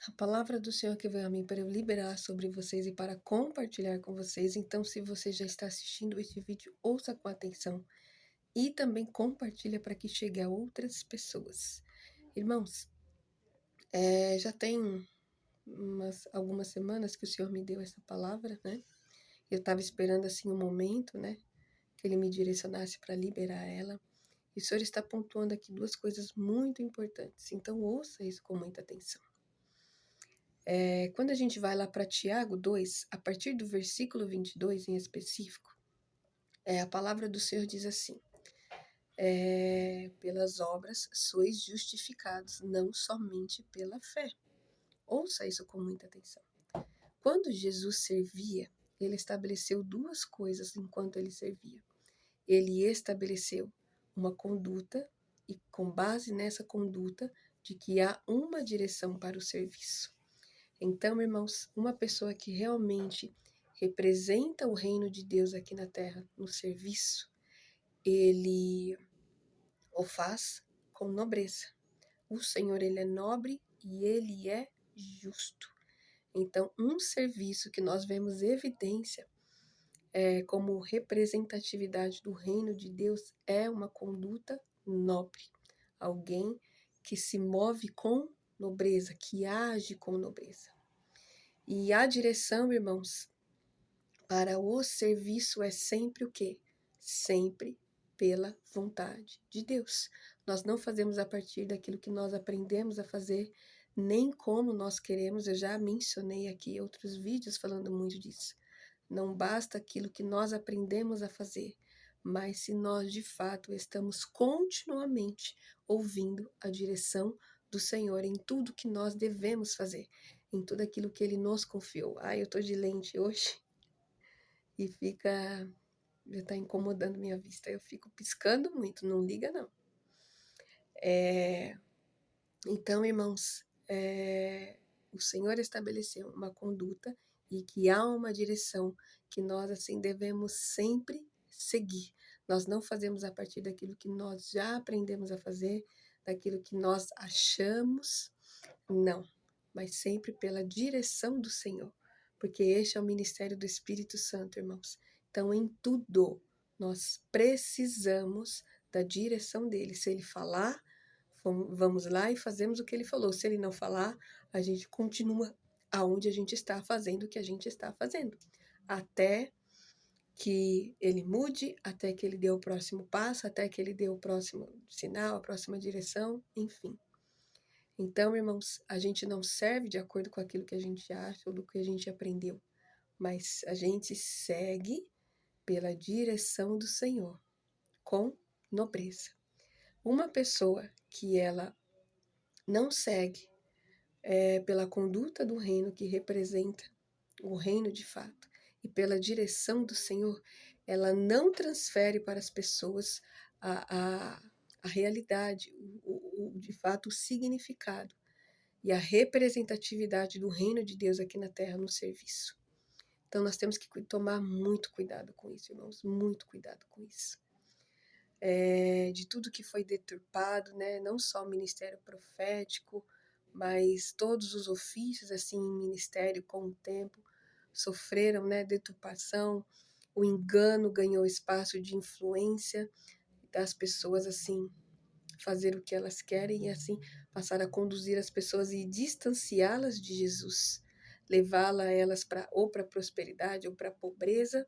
A palavra do Senhor que veio a mim para eu liberar sobre vocês e para compartilhar com vocês. Então, se você já está assistindo este vídeo, ouça com atenção e também compartilha para que chegue a outras pessoas. Irmãos, já tem algumas semanas que o Senhor me deu essa palavra, né? Eu estava esperando assim um momento, né? Que Ele me direcionasse para liberar ela. E o Senhor está pontuando aqui duas coisas muito importantes. Então, ouça isso com muita atenção. Quando a gente vai lá para Tiago 2, a partir do versículo 22 em específico, a palavra do Senhor diz assim: pelas obras sois justificados, não somente pela fé. Ouça isso com muita atenção. Quando Jesus servia, ele estabeleceu duas coisas enquanto ele servia. Ele estabeleceu uma conduta e, com base nessa conduta, de que há uma direção para o serviço. Então, irmãos, uma pessoa que realmente representa o reino de Deus aqui na terra, no serviço, ele o faz com nobreza. O Senhor, ele é nobre e ele é justo. Então, um serviço que nós vemos evidência como representatividade do reino de Deus é uma conduta nobre. Alguém que se move com nobreza, que age com nobreza. E a direção, irmãos, para o serviço é sempre o quê? Sempre pela vontade de Deus. Nós não fazemos a partir daquilo que nós aprendemos a fazer, nem como nós queremos. Eu já mencionei aqui outros vídeos falando muito disso. Não basta aquilo que nós aprendemos a fazer, mas se nós de fato estamos continuamente ouvindo a direção do Senhor em tudo que nós devemos fazer, em tudo aquilo que Ele nos confiou. Eu tô de lente hoje e já tá incomodando minha vista. Eu fico piscando muito, não liga não. Então, irmãos, o Senhor estabeleceu uma conduta e que há uma direção que nós assim devemos sempre seguir. Nós não fazemos a partir daquilo que nós já aprendemos a fazer, daquilo que nós achamos, não, mas sempre pela direção do Senhor, porque este é o ministério do Espírito Santo, irmãos. Então, em tudo, nós precisamos da direção dele. Se ele falar, vamos lá e fazemos o que ele falou. Se ele não falar, a gente continua aonde a gente está fazendo o que a gente está fazendo. Até que ele mude, até que ele dê o próximo passo, até que ele dê o próximo sinal, a próxima direção, enfim. Então, irmãos, a gente não serve de acordo com aquilo que a gente acha ou do que a gente aprendeu, mas a gente segue pela direção do Senhor, com nobreza. Uma pessoa que ela não segue pela conduta do reino que representa o reino de fato e pela direção do Senhor, ela não transfere para as pessoas a realidade, de fato o significado e a representatividade do reino de Deus aqui na terra no serviço. Então nós temos que tomar muito cuidado com isso, irmãos, muito cuidado com isso. De tudo que foi deturpado, né? Não só o ministério profético, mas todos os ofícios assim em ministério com o tempo sofreram, né, deturpação, o engano ganhou espaço de influência das pessoas assim fazer o que elas querem e assim passar a conduzir as pessoas e distanciá-las de Jesus, levá-la elas para ou para prosperidade ou para pobreza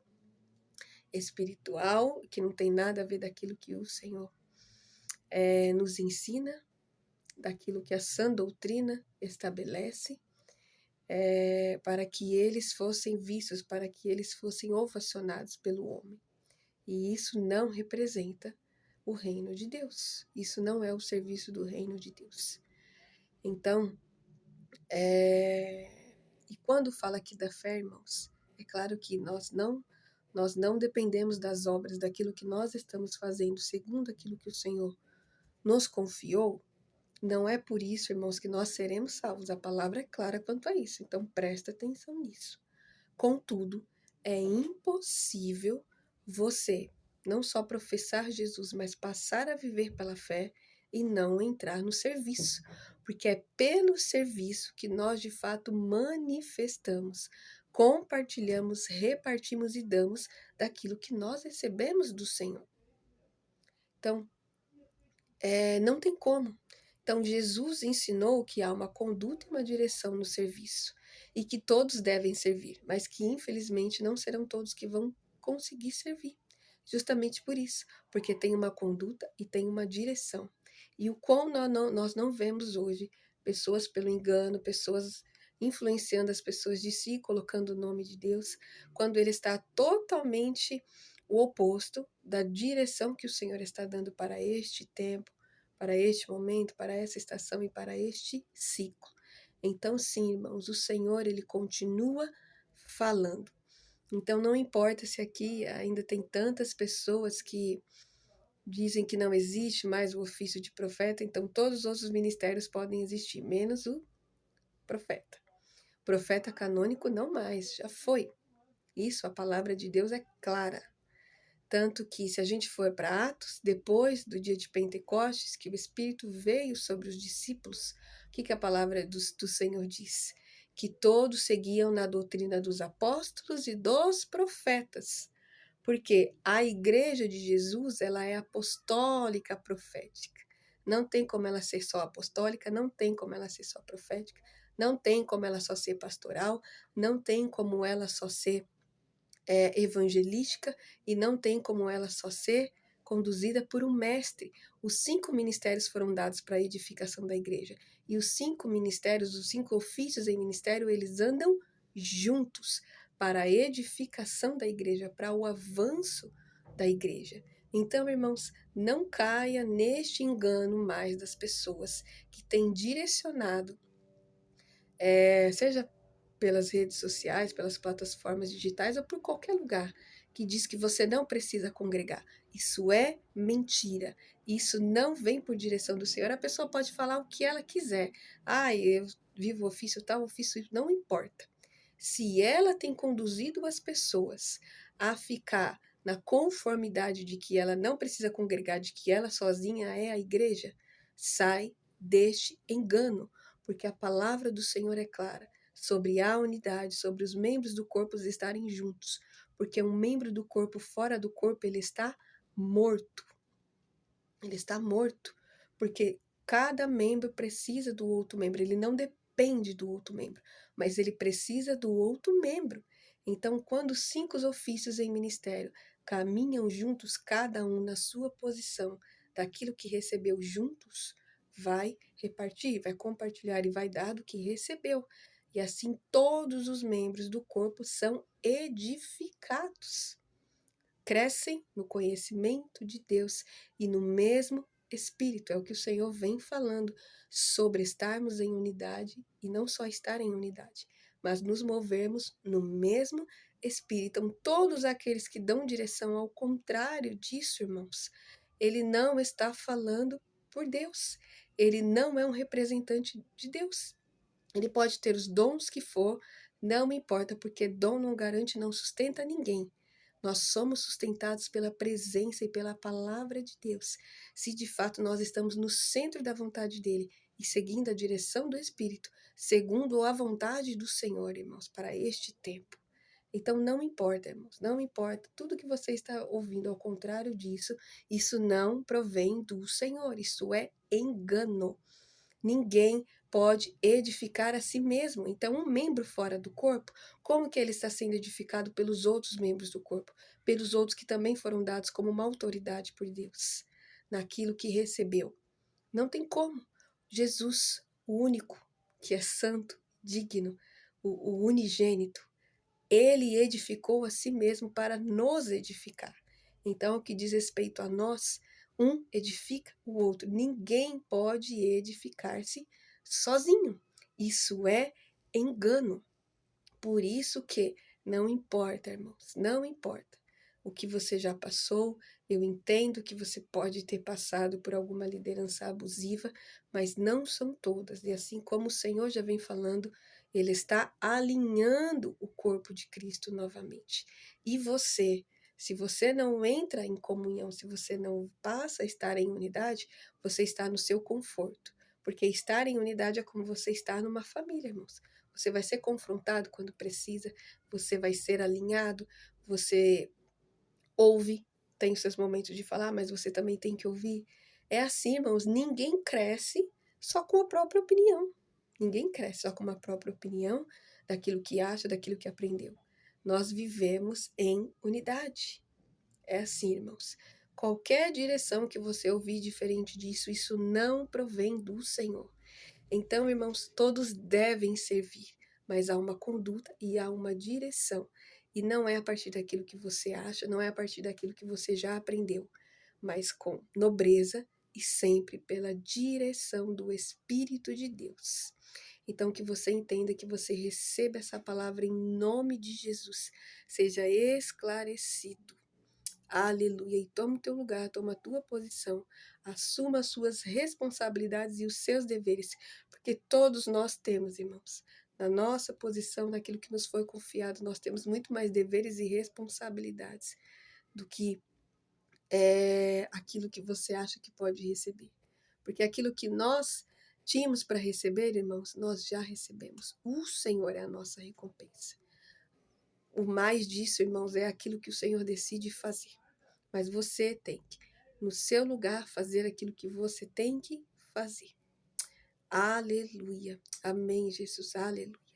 espiritual, que não tem nada a ver daquilo que o Senhor nos ensina, daquilo que a sã doutrina estabelece, para que eles fossem vistos, para que eles fossem ovacionados pelo homem. E isso não representa o reino de Deus. Isso não é o serviço do reino de Deus. Então, e quando fala aqui da fé, irmãos, é claro que nós não dependemos das obras, daquilo que nós estamos fazendo, segundo aquilo que o Senhor nos confiou. Não é por isso, irmãos, que nós seremos salvos. A palavra é clara quanto a isso. Então, presta atenção nisso. Contudo, é impossível você não só professar Jesus, mas passar a viver pela fé e não entrar no serviço. porque é pelo serviço que nós de fato manifestamos, compartilhamos, repartimos e damos daquilo que nós recebemos do Senhor. Então, não tem como. Então, Jesus ensinou que há uma conduta e uma direção no serviço, e que todos devem servir, mas que infelizmente não serão todos que vão conseguir servir. Justamente por isso, porque tem uma conduta e tem uma direção. E o quão nós não vemos hoje pessoas pelo engano, pessoas influenciando as pessoas de si, colocando o nome de Deus, quando ele está totalmente o oposto da direção que o Senhor está dando para este tempo, para este momento, para essa estação e para este ciclo. Então, sim, irmãos, o Senhor, ele continua falando. Então, não importa se aqui ainda tem tantas pessoas que dizem que não existe mais o ofício de profeta, então todos os outros ministérios podem existir, menos o profeta. Profeta canônico não mais, já foi. Isso, a palavra de Deus é clara. Tanto que, se a gente for para Atos, depois do dia de Pentecostes, que o Espírito veio sobre os discípulos, o que a palavra do Senhor diz? Que todos seguiam na doutrina dos apóstolos e dos profetas. Porque a igreja de Jesus, ela é apostólica profética. Não tem como ela ser só apostólica, não tem como ela ser só profética, não tem como ela só ser pastoral, não tem como ela só ser evangelística, e não tem como ela só ser conduzida por um mestre. Os 5 ministérios foram dados para a edificação da igreja. E os 5 ministérios, os 5 ofícios em ministério, eles andam juntos para a edificação da igreja, para o avanço da igreja. Então, irmãos, não caia neste engano mais das pessoas que têm direcionado, seja pelas redes sociais, pelas plataformas digitais ou por qualquer lugar, que diz que você não precisa congregar. Isso é mentira. Isso não vem por direção do Senhor. A pessoa pode falar o que ela quiser. Eu vivo ofício tal, ofício, não importa. Se ela tem conduzido as pessoas a ficar na conformidade de que ela não precisa congregar, de que ela sozinha é a igreja, sai deste engano, porque a palavra do Senhor é clara sobre a unidade, sobre os membros do corpo estarem juntos, porque um membro do corpo fora do corpo, ele está morto. Ele está morto, porque cada membro precisa do outro membro, ele não depende do outro membro, mas ele precisa do outro membro. Então, quando 5 ofícios em ministério caminham juntos, cada um na sua posição, daquilo que recebeu juntos, vai repartir, vai compartilhar e vai dar do que recebeu. E assim todos os membros do corpo são edificados, crescem no conhecimento de Deus e no mesmo Espírito. É o que o Senhor vem falando sobre estarmos em unidade, e não só estar em unidade, mas nos movermos no mesmo Espírito. Então, todos aqueles que dão direção ao contrário disso, irmãos, ele não está falando por Deus. Ele não é um representante de Deus. Ele pode ter os dons que for, não me importa, porque dom não garante, não sustenta ninguém. Nós somos sustentados pela presença e pela palavra de Deus. Se de fato nós estamos no centro da vontade dele e seguindo a direção do Espírito, segundo a vontade do Senhor, irmãos, para este tempo. Então não importa, irmãos, não importa. Tudo que você está ouvindo ao contrário disso, isso não provém do Senhor, isso é engano. Ninguém pode edificar a si mesmo. Então, um membro fora do corpo, como que ele está sendo edificado pelos outros membros do corpo? Pelos outros que também foram dados como uma autoridade por Deus, naquilo que recebeu. Não tem como. Jesus, o único, que é santo, digno, o unigênito, ele edificou a si mesmo para nos edificar. Então, o que diz respeito a nós, um edifica o outro. Ninguém pode edificar-se sozinho. Isso é engano. Por isso que não importa, irmãos, não importa o que você já passou. Eu entendo que você pode ter passado por alguma liderança abusiva, mas não são todas. E assim como o Senhor já vem falando, ele está alinhando o corpo de Cristo novamente. E você, se você não entra em comunhão, se você não passa a estar em unidade, você está no seu conforto. Porque estar em unidade é como você estar numa família, irmãos. Você vai ser confrontado quando precisa, você vai ser alinhado, você ouve, tem os seus momentos de falar, mas você também tem que ouvir. É assim, irmãos, ninguém cresce só com a própria opinião. Ninguém cresce só com uma própria opinião daquilo que acha, daquilo que aprendeu. Nós vivemos em unidade. É assim, irmãos. Qualquer direção que você ouvir diferente disso, isso não provém do Senhor. Então, irmãos, todos devem servir, mas há uma conduta e há uma direção. E não é a partir daquilo que você acha, não é a partir daquilo que você já aprendeu, mas com nobreza e sempre pela direção do Espírito de Deus. Então, que você entenda, que você receba essa palavra em nome de Jesus, seja esclarecido. Aleluia. E toma o teu lugar, toma a tua posição, assuma as suas responsabilidades e os seus deveres, porque todos nós temos, irmãos, na nossa posição, naquilo que nos foi confiado, nós temos muito mais deveres e responsabilidades do que aquilo que você acha que pode receber. Porque aquilo que nós tínhamos para receber, irmãos, nós já recebemos. O Senhor é a nossa recompensa. O mais disso, irmãos, é aquilo que o Senhor decide fazer. Mas você tem que, no seu lugar, fazer aquilo que você tem que fazer. Aleluia. Amém, Jesus. Aleluia.